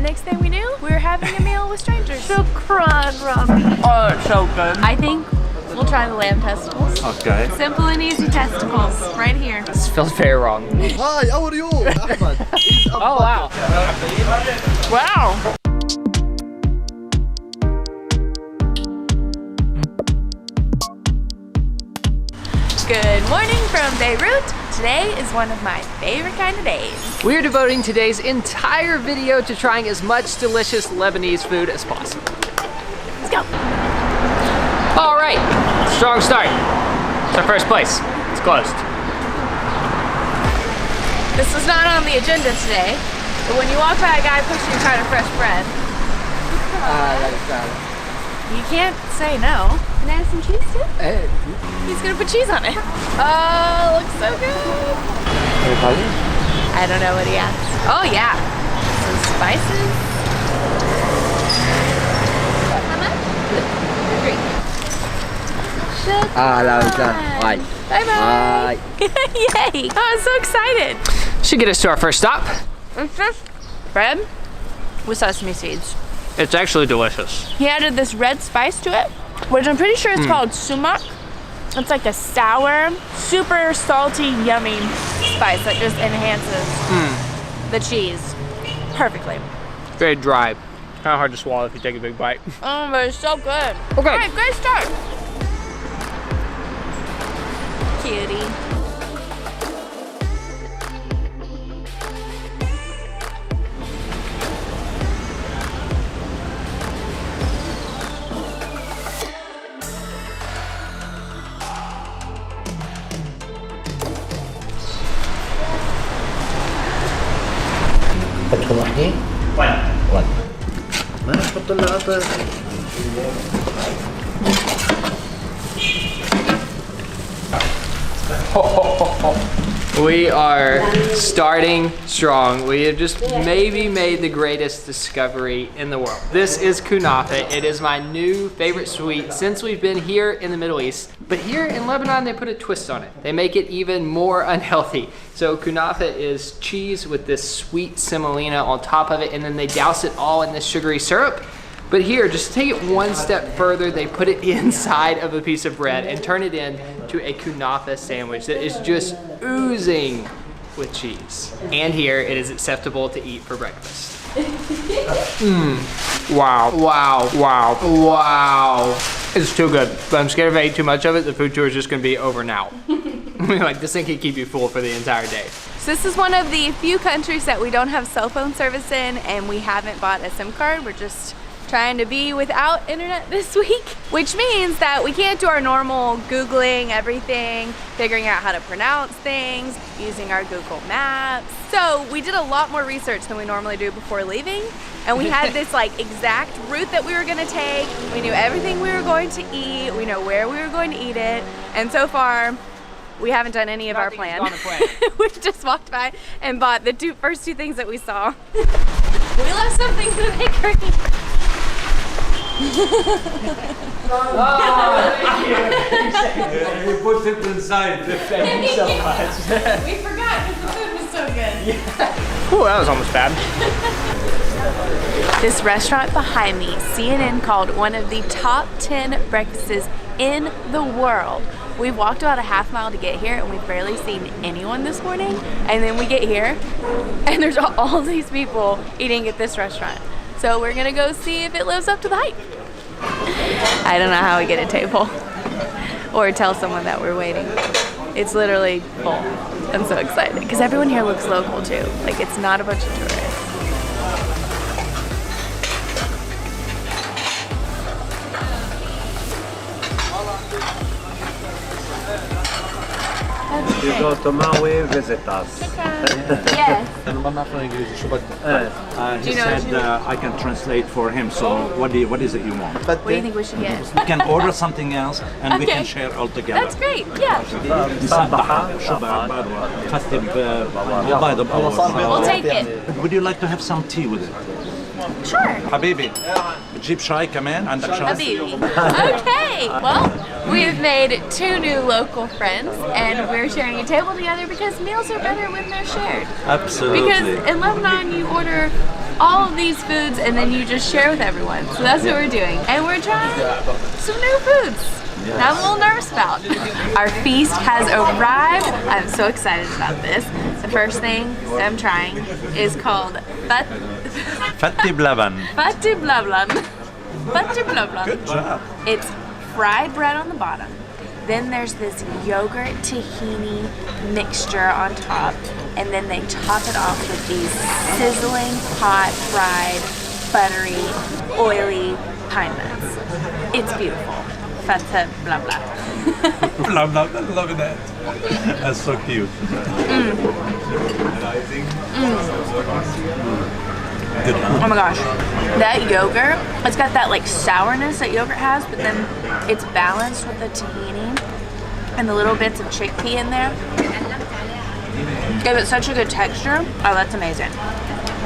next thing we knew, we were having a meal with strangers. Shukran, Rami. Oh, it's so good. I think we'll try the lamb testicles. Okay. Simple and easy testicles, right here. This feels very wrong. Hi, how are you? Ahmed. Oh, wow. Wow. Good morning from Beirut. Today is one of my favorite kind of days. We are devoting today's entire video to trying as much delicious Lebanese food as possible. Let's go. All right, strong start. It's our first place. It's closed. This was not on the agenda today, but when you walk by a guy pushing a cart of fresh bread, you can't say no. Can I have some cheese too? He's gonna put cheese on it. Oh, looks so good. I don't know what he asked. Oh yeah, some spices. How much? 3. Bye bye. Yay! Oh, I'm so excited. Should get us to our first stop. It's just bread with sesame seeds. It's actually delicious. He added this red spice to it, which I'm pretty sure it's called sumac. It's like a sour, super salty, yummy spice that just enhances the cheese perfectly. Very dry. Kind of hard to swallow if you take a big bite. Oh, but it's so good. Okay. All right, great start. Cutie. بدكم واحدين؟ واحد ما نحط لنا قطر. We are starting strong. We have just maybe made the greatest discovery in the world. This is kunafa. It is my new favorite sweet since we've been here in the Middle East. But here in Lebanon, they put a twist on it. They make it even more unhealthy. So kunafa is cheese with this sweet semolina on top of it, and then they douse it all in this sugary syrup. But here, just take it one step further, they put it inside of a piece of bread and turn it into a kunafa sandwich that is just oozing with cheese. And here, it is acceptable to eat for breakfast. Wow, wow, wow, wow. It's too good, but I'm scared if I eat too much of it, the food tour is just gonna be over now. Like, this thing can keep you full for the entire day. So this is one of the few countries that we don't have cell phone service in, and we haven't bought a SIM card. We're just trying to be without internet this week, which means that we can't do our normal Googling everything, figuring out how to pronounce things, using our Google Maps. So we did a lot more research than we normally do before leaving, and we had this like exact route that we were gonna take. We knew everything we were going to eat, we know where we were going to eat it, and so far, we haven't done any of our plan. We just walked by and bought the first two things that we saw. We left something in the bakery. He puts it inside. Thank you so much. We forgot because the food was so good. Ooh, that was almost bad. This restaurant behind me, CNN called one of the top 10 breakfasts in the world. We walked about a half mile to get here and we've barely seen anyone this morning. And then we get here and there's all these people eating at this restaurant. So we're gonna go see if it lives up to the hype. I don't know how we get a table or tell someone that we're waiting. It's literally full. I'm so excited because everyone here looks local too. Like it's not a bunch of tourists. You go to Maui, visit us. Yes. He Do you know said what you I can translate for him. So what is it you want? What do you think we should get? We can order something else and we Okay. can share all together. That's great, yeah. We'll take it. Would you like to have some tea with it? Sure. حبيبي بتجيب شاي كمان عندك شاي؟ Habibi. Okay, well, we've made 2 new local friends and we're sharing a table together because meals are better when they're shared. Absolutely. Because in Lebanon you order all of these foods and then you just share with everyone. So that's what we're doing. And we're trying some new foods that I'm a little nervous about. Our feast has arrived. I'm so excited about this. The first thing that I'm trying is called Fatti blaban. Fatti blablan. Fatti blablan. Good job. It's fried bread on the bottom. Then there's this yogurt tahini mixture on top. And then they top it off with these sizzling, hot, fried, buttery, oily pine nuts. It's beautiful. Fata blah blah. Blah, blah, blah, love that. That's so cute. Good, huh? Oh my gosh. That yogurt, it's got that like sourness that yogurt has, but then it's balanced with the tahini and the little bits of chickpea in there. Give it such a good texture. Oh, that's amazing.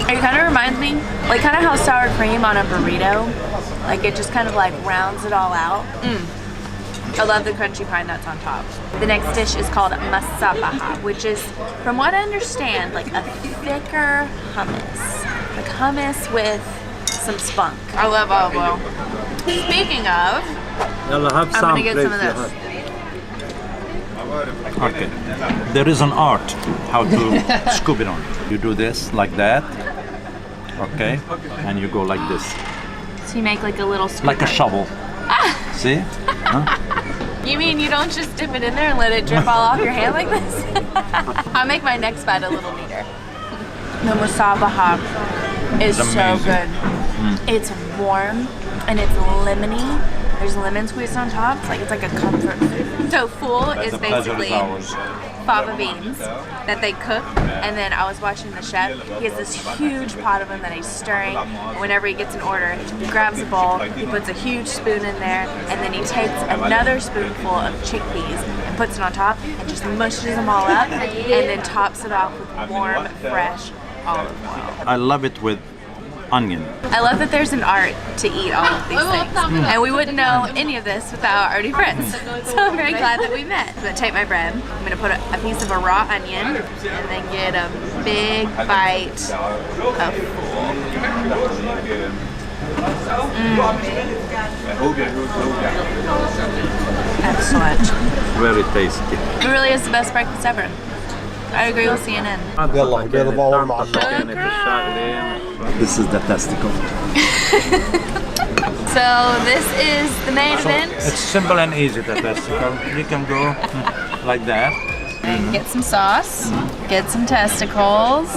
It kind of reminds me, like kind of how sour cream on a burrito, like it just kind of like rounds it all out. I love the crunchy pine nuts on top. The next dish is called masabaha, which is, from what I understand, like a thicker hummus. Like hummus with some spunk. I love olive oil. Speaking of, I'm gonna get some of this. Okay. There is an art how to scoop it on. You do this like that. Okay. And you go like this. So you make like a little scoop. Like a shovel. See? Huh? You mean you don't just dip it in there and let it drip all off your hand like this? I'll make my next bite a little neater. The musabaha is so good. It's warm and it's lemony. There's lemon squeezed on top. It's like a comfort food. So full is basically fava beans that they cook, and then I was watching the chef. He has this huge pot of them that he's stirring. Whenever he gets an order, he grabs a bowl, he puts a huge spoon in there, and then he takes another spoonful of chickpeas and puts it on top and just mushes them all up, and then tops it off with warm, fresh olive oil. I love it with onion. I love that there's an art to eat all of these things. And we wouldn't know any of this without already friends. So I'm very glad that we met. I'm gonna take my bread, I'm gonna put a piece of a raw onion, and then get a big bite of fool. Excellent. Very tasty. It really is the best breakfast ever. I agree with CNN. This is the testicle. So this is the main event. It's simple and easy, the testicle. You can go like that. And get some sauce, get some testicles.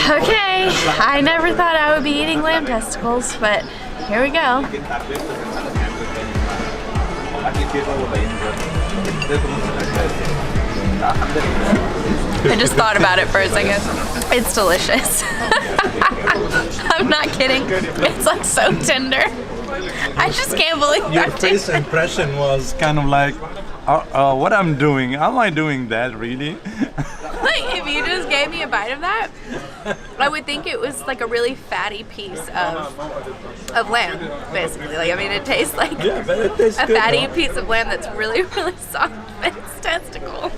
Okay, I never thought I would be eating lamb testicles, but here we go. I just thought about it for a second. It's delicious. I'm not kidding. It's like so tender. I just can't believe Your I'm face doing impression was kind of like, what I'm doing? Am I doing that really? Like, if you just gave me a bite of that, I would think it was like a really fatty piece of lamb, basically. Like, I mean, it tastes like Yeah, but it tastes a good, fatty huh? piece of lamb that's really, really soft in its testicles.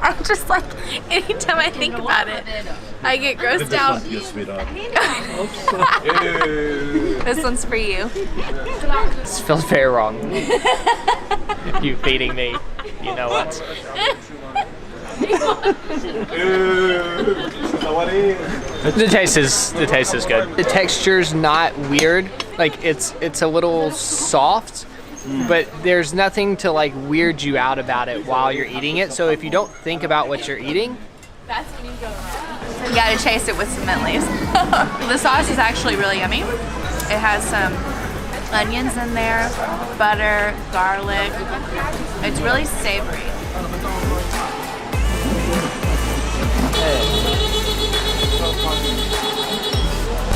I'm just like, anytime I think about it, I get grossed out. You sweetheart. This one's for you. This feels very wrong. You feeding me, you know what? The taste is good. The texture's not weird. Like it's a little soft, but there's nothing to like weird you out about it while you're eating it. So if you don't think about what you're eating, That's when you go wrong. You gotta chase it with some mint leaves. The sauce is actually really yummy. It has some onions in there, butter, garlic. It's really savory.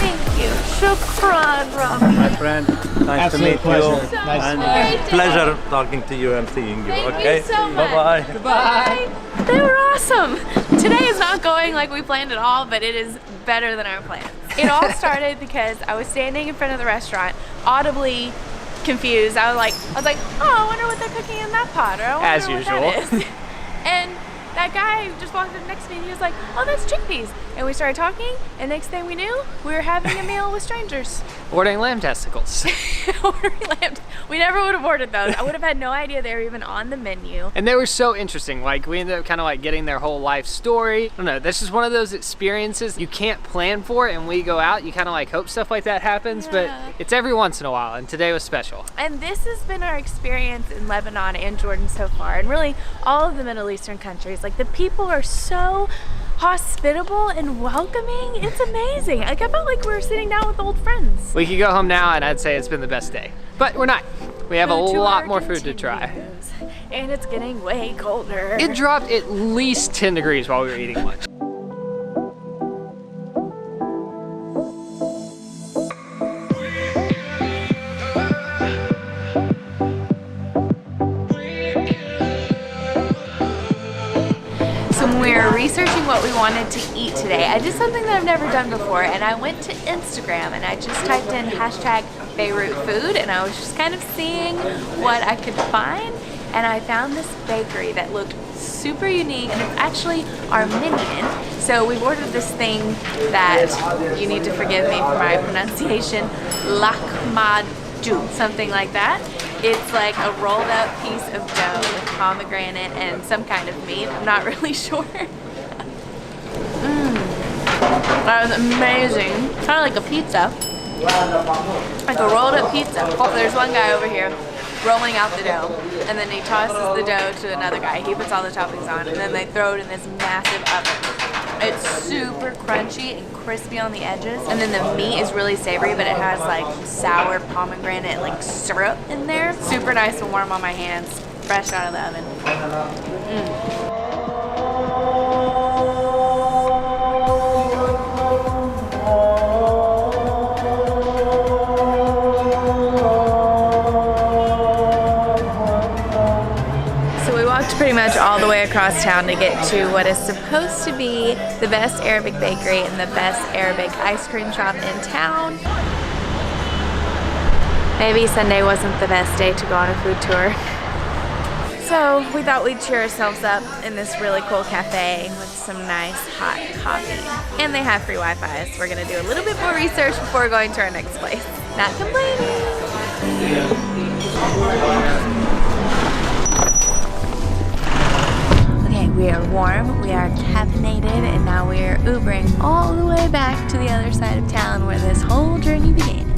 Thank you. Shukran, Rami. My friend, nice to meet pleasure. you. Nice And to meet you. pleasure talking to you and seeing you. Thank Okay? you so much. Bye-bye. Bye. They were awesome. Today is not going like we planned at all, but it is better than our plans. It all started because I was standing in front of the restaurant, audibly confused. I was like, oh, I wonder what they're cooking in that pot, or I wonder As what usual. that is. And that guy just walked up next to me and he was like, oh, that's chickpeas. And we started talking, and next thing we knew, we were having a meal with strangers. Ordering lamb testicles. Ordering lamb. We never would have ordered those. I would have had no idea they were even on the menu. And they were so interesting. Like, we ended up kind of like getting their whole life story. I don't know, this is one of those experiences you can't plan for, and we go out, you kind of like hope stuff like that happens, but it's every once in a while, and today was special. And this has been our experience in Lebanon and Jordan so far, and really all of the Middle Eastern countries. Like, the people are so hospitable and welcoming. It's amazing. Like, I felt like we were sitting down with old friends. We could go home now and I'd say it's been the best day. But we're not. We have a lot more food to try. And it's getting way colder. It dropped at least 10 degrees while we were eating lunch. When we were researching what we wanted to eat today, I did something that I've never done before, and I went to Instagram and I just typed in hashtag Beirut food, and I was just kind of seeing what I could find, and I found this bakery that looked super unique, and it's actually Armenian. So we've ordered this thing that, you need to forgive me for my pronunciation, lahmacun, something like that. It's like a rolled up piece of dough with pomegranate and some kind of meat. I'm not really sure. That was amazing. Kind of like a pizza. Like a rolled up pizza. There's one guy over here rolling out the dough, and then he tosses the dough to another guy. He puts all the toppings on, and then they throw it in this massive oven. It's super crunchy and crispy on the edges, and then the meat is really savory, but it has like sour pomegranate like syrup in there. Super nice and warm on my hands, fresh out of the oven. Pretty much all the way across town to get to what is supposed to be the best Arabic bakery and the best Arabic ice cream shop in town. Maybe Sunday wasn't the best day to go on a food tour. So we thought we'd cheer ourselves up in this really cool cafe with some nice hot coffee. And they have free Wi-Fi, so we're gonna do a little bit more research before going to our next place. Not complaining. We are warm, we are caffeinated, and now we are Ubering all the way back to the other side of town where this whole journey began.